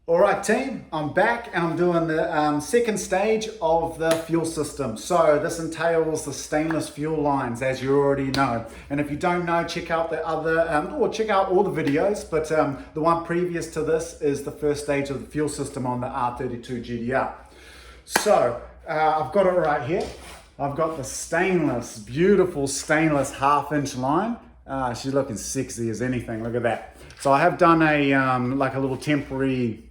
All right, team, I'm back and I'm doing the second stage of the fuel system. So this entails the stainless fuel lines, as you already know. And if you don't know, check out the other, or check out all the videos, but the one previous to this is the first stage of the fuel system on the R32 GTR. So I've got it right here. I've got the stainless, beautiful stainless 1/2 inch line. She's looking sexy as anything, look at that. So I have done a like a little temporary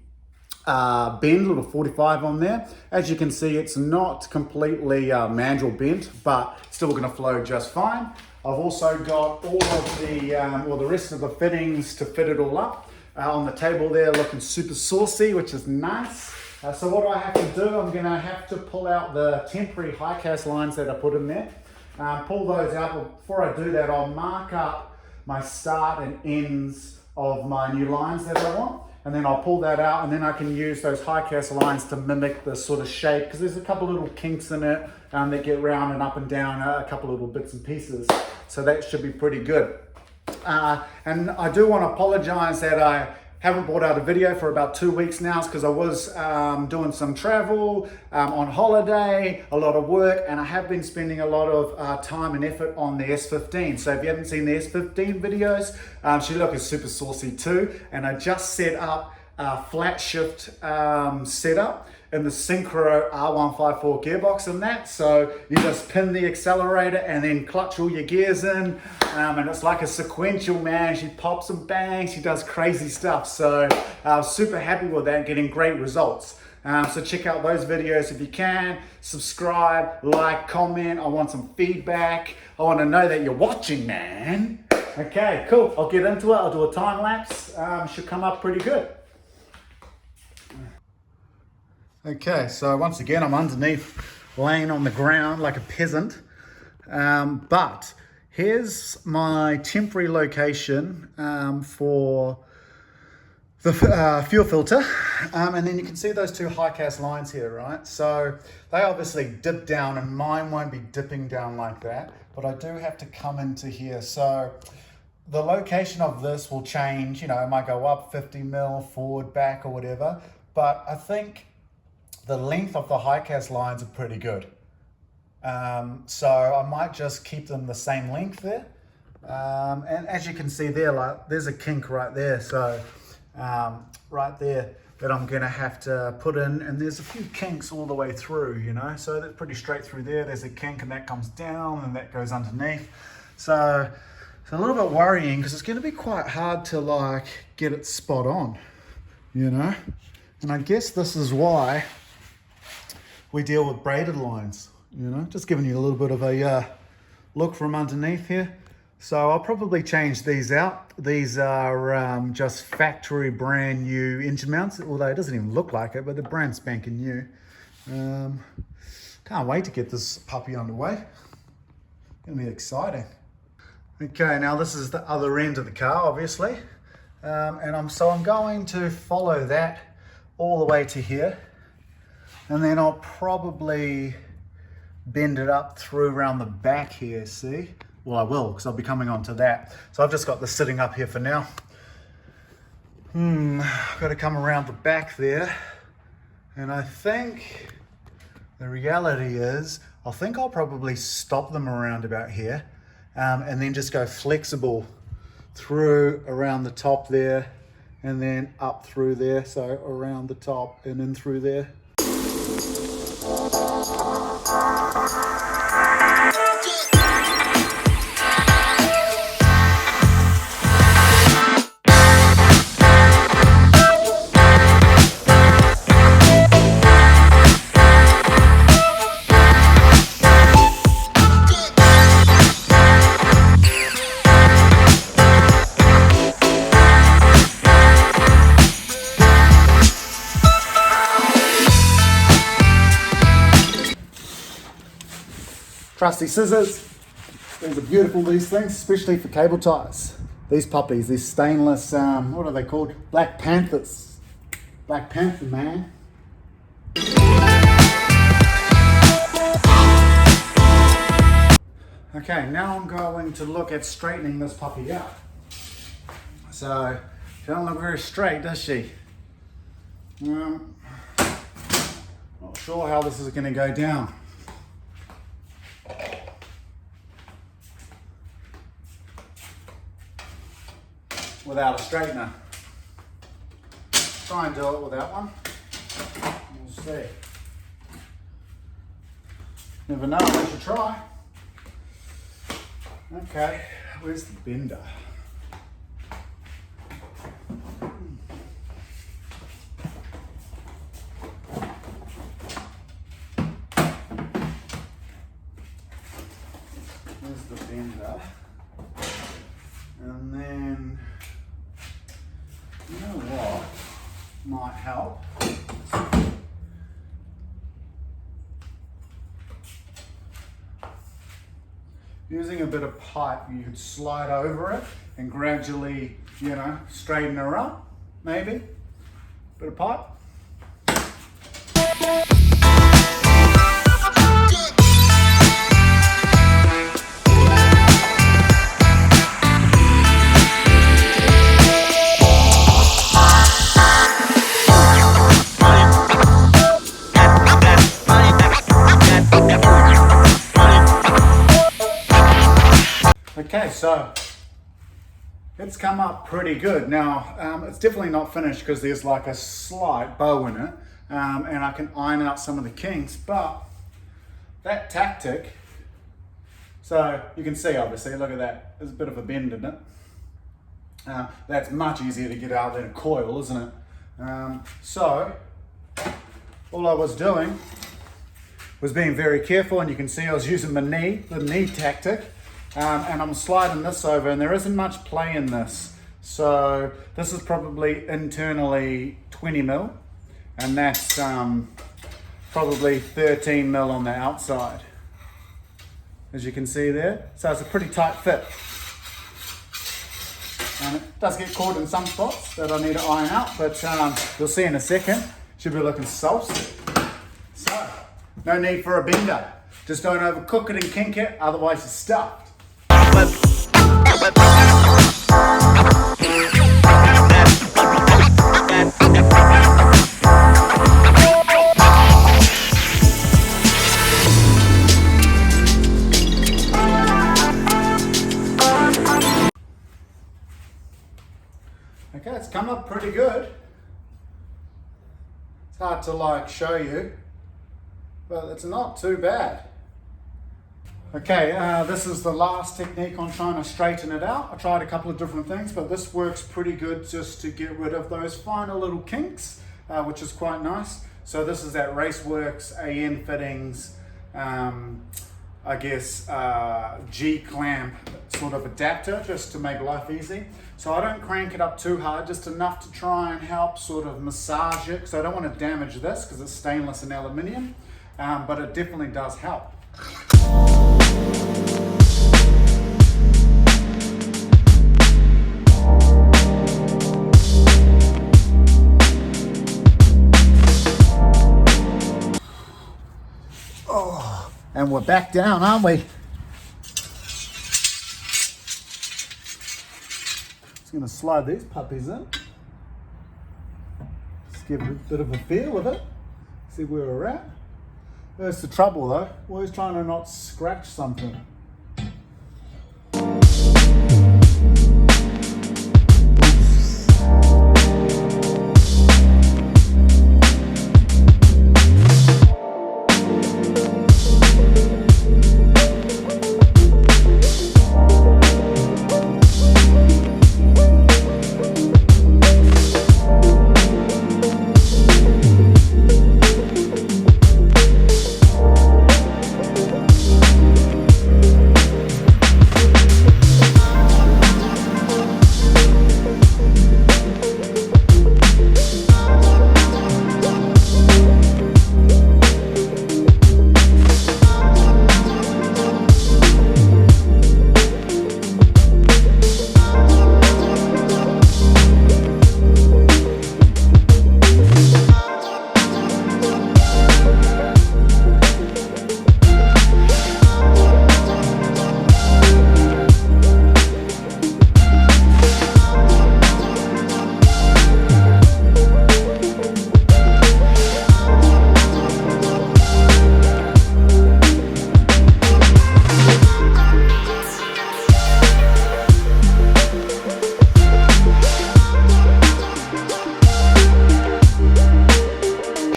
bend, little 45 on there. As you can see, it's not completely mandrel bent, but still gonna flow just fine. I've also got all of the, the rest of the fittings to fit it all up on the table there, looking super saucy, which is nice. So what do I have to do? I'm gonna have to pull out the temporary high cast lines that I put in there. Pull those out. But before I do that, I'll mark up my start and ends of my new lines that I want. And then I'll pull that out, and then I can use those high cast lines to mimic the sort of shape, because there's a couple little kinks in it that get round and up and down, a couple little bits and pieces. So that should be pretty good. And I do want to apologize that I haven't brought out a video for about 2 weeks now, because I was doing some travel, on holiday, a lot of work, and I have been spending a lot of time and effort on the S15. So if you haven't seen the S15 videos, she's looking super saucy too. And I just set up a flat shift setup in the Synchro R154 gearbox in that. So you just pin the accelerator and then clutch all your gears in, and it's like a sequential, man. She pops and bangs, she does crazy stuff. So I was super happy with that, getting great results. So check out those videos if you can. Subscribe, like, comment. I want some feedback. I want to know that you're watching, man. Okay, cool. I'll get into it. I'll do a time lapse. Should come up pretty good. Okay, so once again, I'm underneath, laying on the ground like a peasant. But here's my temporary location for the fuel filter. And then you can see those two high cast lines here, right? So they obviously dip down, and mine won't be dipping down like that, but I do have to come into here. So the location of this will change, you know, it might go up 50 mil, forward, back, or whatever. But I think the length of the high cast lines are pretty good. So I might just keep them the same length there. And as you can see there, like there's a kink right there. So right there that I'm gonna have to put in, and there's a few kinks all the way through, you know, so that's pretty straight through there. There's a kink and that comes down and that goes underneath. So it's a little bit worrying, because it's gonna be quite hard to like get it spot on, you know? And I guess this is why we deal with braided lines, you know, just giving you a little bit of a look from underneath here. So I'll probably change these out. These are just factory brand new engine mounts, although it doesn't even look like it, but they're brand spanking new. Can't wait to get this puppy underway. Gonna be exciting. Okay, now this is the other end of the car, obviously. And I'm going to follow that all the way to here. And then I'll probably bend it up through around the back here, see? Well, I will, because I'll be coming onto that. So I've just got this sitting up here for now. I've got to come around the back there. And I think the reality is, I think I'll probably stop them around about here, and then just go flexible through around the top there, and then up through there. So around the top and in through there. Trusty scissors. These are beautiful, these things, especially for cable ties. These puppies, these stainless, what are they called? Black Panthers. Black Panther, man. Okay, now I'm going to look at straightening this puppy out. So, she don't look very straight, does she? Not sure how this is going to go down. Without a straightener. Try and do it without one. We'll see. Never know, I should try. Okay, where's the bender? There's the bender. And then, you know what might help? Using a bit of pipe, you could slide over it and gradually, you know, straighten her up, maybe. Bit of pipe. Okay, so it's come up pretty good. Now, it's definitely not finished because there's like a slight bow in it, and I can iron out some of the kinks, but that tactic, so you can see obviously, look at that, there's a bit of a bend in it. That's much easier to get out than a coil, isn't it? So, all I was doing was being very careful, and you can see I was using the knee tactic. And I'm sliding this over, and there isn't much play in this. So this is probably internally 20 mil, and that's probably 13 mil on the outside, as you can see there. So it's a pretty tight fit. And it does get caught in some spots that I need to iron out, but you'll see in a second, should be looking saucy. So, no need for a bender. Just don't overcook it and kink it, otherwise you're stuffed. Okay, it's come up pretty good. It's hard to like show you, but it's not too bad. Okay, this is the last technique on trying to straighten it out. I tried a couple of different things, but this works pretty good just to get rid of those final little kinks, which is quite nice. So this is that Raceworks AN fittings, I guess, G-clamp sort of adapter, just to make life easy. So I don't crank it up too hard, just enough to try and help sort of massage it, because I don't want to damage this because it's stainless and aluminium, but it definitely does help. Oh, and we're back down, aren't we? Just going to slide these puppies in. Just give a bit of a feel of it. See where we're at. That's the trouble though, always trying to not scratch something.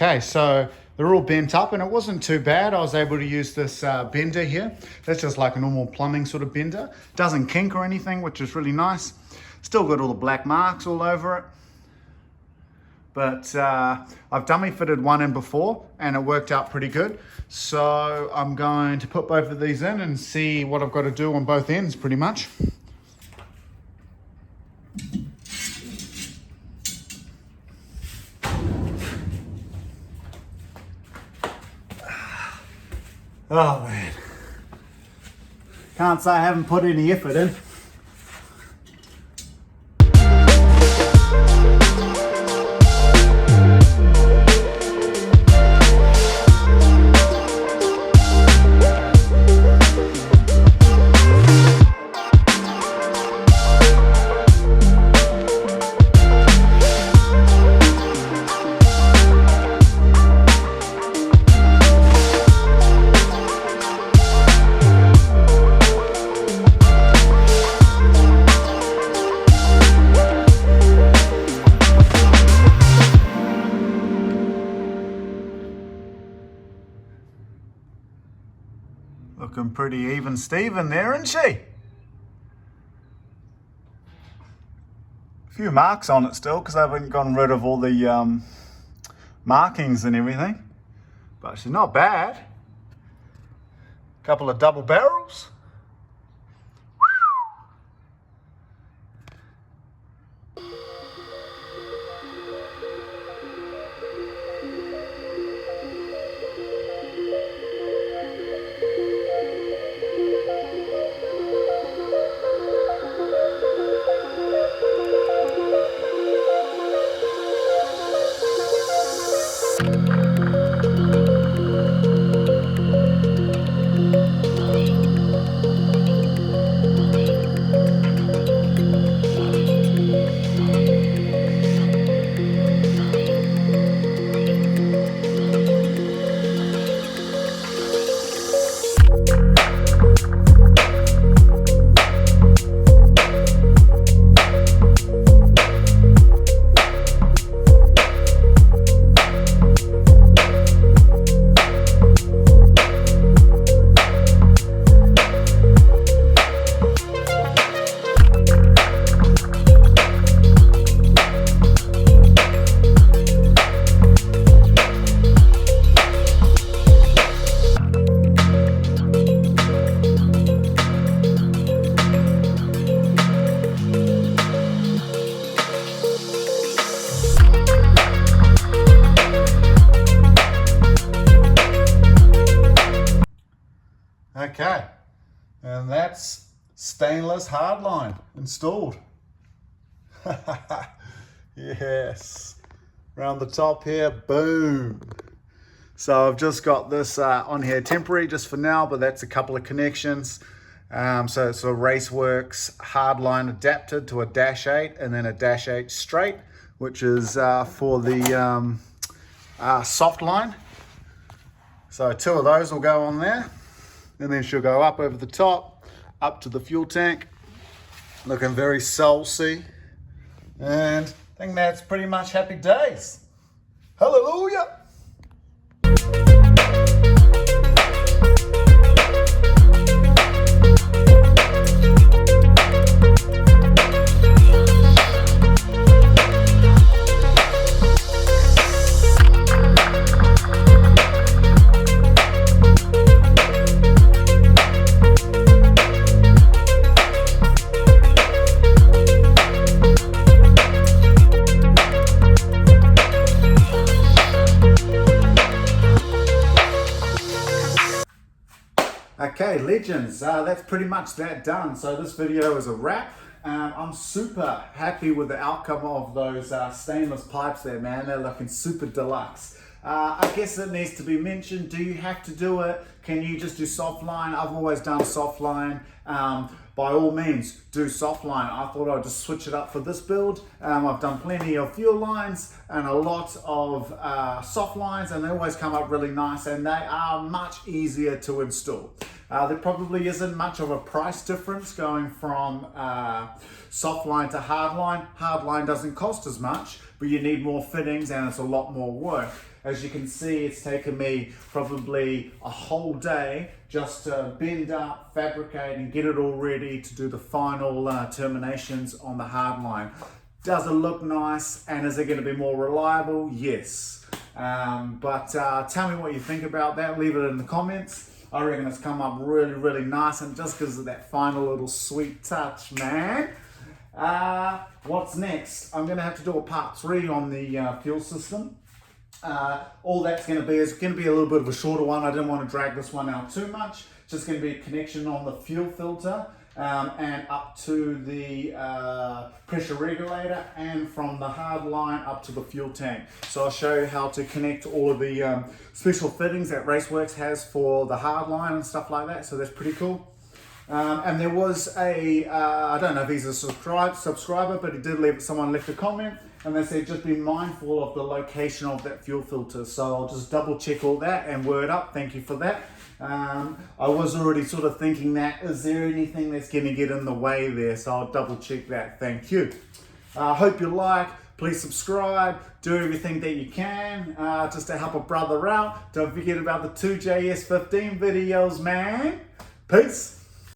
Okay, so they're all bent up and it wasn't too bad. I was able to use this bender here. That's just like a normal plumbing sort of bender. Doesn't kink or anything, which is really nice. Still got all the black marks all over it. But I've dummy fitted one in before and it worked out pretty good. So I'm going to put both of these in and see what I've got to do on both ends pretty much. Oh man, can't say I haven't put any effort in. Looking pretty even Steven there, isn't she? A few marks on it still because I haven't gotten rid of all the markings and everything. But she's not bad. Couple of double barrels. Okay, and that's stainless hardline installed. Yes, around the top here, boom. So I've just got this on here temporary just for now, but that's a couple of connections. So it's a Raceworks hardline adapted to a Dash 8 and then a Dash 8 straight, which is for the soft line. So two of those will go on there. And then she'll go up over the top, up to the fuel tank. Looking very soulsy. And I think that's pretty much happy days. Hallelujah! Okay, legends, that's pretty much that done. So this video is a wrap. I'm super happy with the outcome of those stainless pipes there, man. They're looking super deluxe. I guess it needs to be mentioned, do you have to do it? Can you just do soft line? I've always done soft line. By all means, do soft line. I thought I'd just switch it up for this build. I've done plenty of fuel lines and a lot of soft lines, and they always come up really nice and they are much easier to install. There probably isn't much of a price difference going from soft line to hard line. Hard line doesn't cost as much, but you need more fittings and it's a lot more work. As you can see, it's taken me probably a whole day just to bend up, fabricate and get it all ready to do the final terminations on the hard line. Does it look nice and is it going to be more reliable? Yes. But tell me what you think about that. Leave it in the comments. I reckon it's come up really, really nice, and just because of that final little sweet touch, man. What's next? I'm going to have to do a part 3 on the fuel system. All that's going to be is going to be a little bit of a shorter one. I didn't want to drag this one out too much. It's just going to be a connection on the fuel filter and up to the pressure regulator, and from the hard line up to the fuel tank. So I'll show you how to connect all of the special fittings that Raceworks has for the hard line and stuff like that. So that's pretty cool. And there was a, I don't know if he's a subscriber, but he did someone left a comment, and they said just be mindful of the location of that fuel filter. So I'll just double check all that and word up. Thank you for that. I was already sort of thinking that, is there anything that's going to get in the way there? So I'll double check that. Thank you. Hope you like. Please subscribe. Do everything that you can just to help a brother out. Don't forget about the 2JS15 videos, man. Peace.